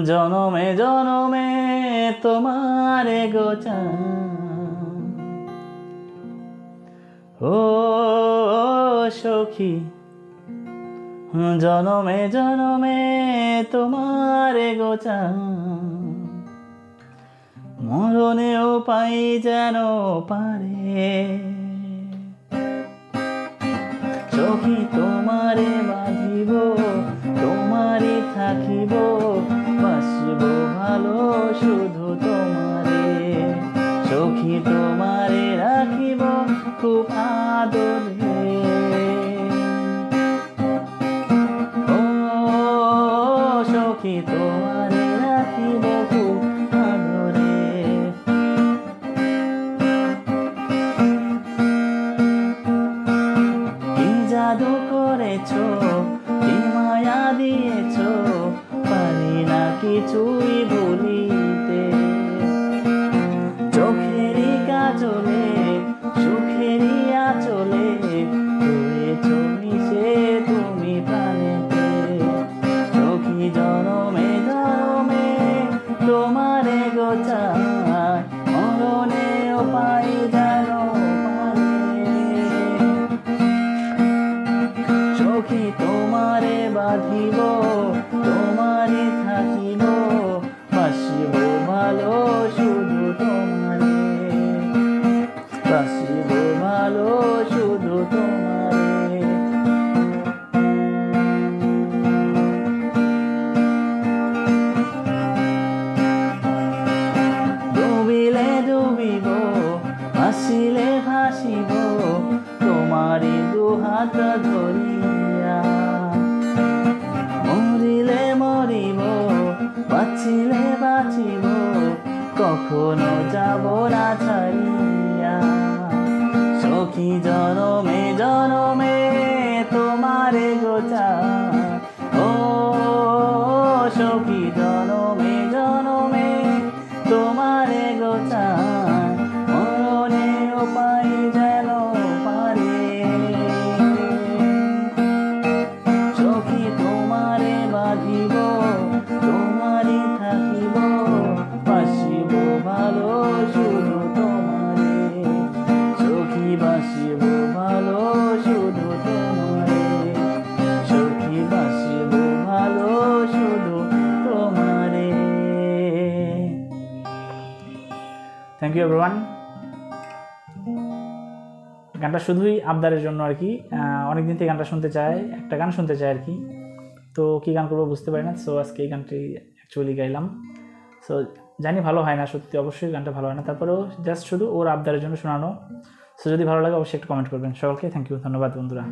জনমে জনমে তোমারে গোচা ও সখী, জনমে জনমে তোমারে গোচা মরণেও পাই যেন পারে। সখী তোমারে বাঁধিব, তোমারে থাকিব, বাসব ভালো শুধু তোমারে। সখী তোমারে রাখিব খুব আদরে। ও সখী তোমারে রাখিব খুব আদরে। কি জাদু করেছো, কি মায়া দিয়েছো, পারি না কিছুই ভুলিতে। চোখেরই কাজলে সুখেরই আঁচলে রয়েছো মিশে তুমি প্রাণেতে। সখী জনমে জনমে তোমারে গোচায় মরণেও পাই যেন পারে। সখী তোমারে বাঁধিব, তোমারে থাকিব, বাসিব ভালো শুধু তোমারে। বাসিব ভালো শুধু তোমারে। ডুবিলে ডুবিব, ভাসিলে ভাসিব, তোমারি দুহাত ধরিয়া। মরিলে মরিব, বাঁচিলে বাঁচিব, কখনো যাব না ছাড়িয়া। সখী জনমে জনমে তোমারে গোচা ও সখী জনমে জনমে তোমারে গোচা মরণেও পাই যেন পারে। সখী তোমারে বাঁধিব, তোমারে থাকিব, বাসিব ভালো শুধু তোমারে। সখী বাসিব ভালো শুধু তোমারে। সখী বাসিব ভালো শুধু তোমারে। Thank you everyone. গানটা শুধুই আবদারের জন্য আর কি। অনেকদিন থেকে গানটা শুনতে চাই, একটা গান শুনতে চাই আর কি। তো কী গান করবো বুঝতে পারি না। সো আজকে এই গানটি অ্যাকচুয়ালি গাইলাম। সো জানি ভালো হয় না, সত্যি অবশ্যই গানটা ভালো হয় না, তারপরেও জাস্ট শুধু ওর আবদারের জন্য শোনানো। সো যদি ভালো লাগে অবশ্যই একটা কমেন্ট করবেন। সকলকে থ্যাংক ইউ, ধন্যবাদ বন্ধুরা।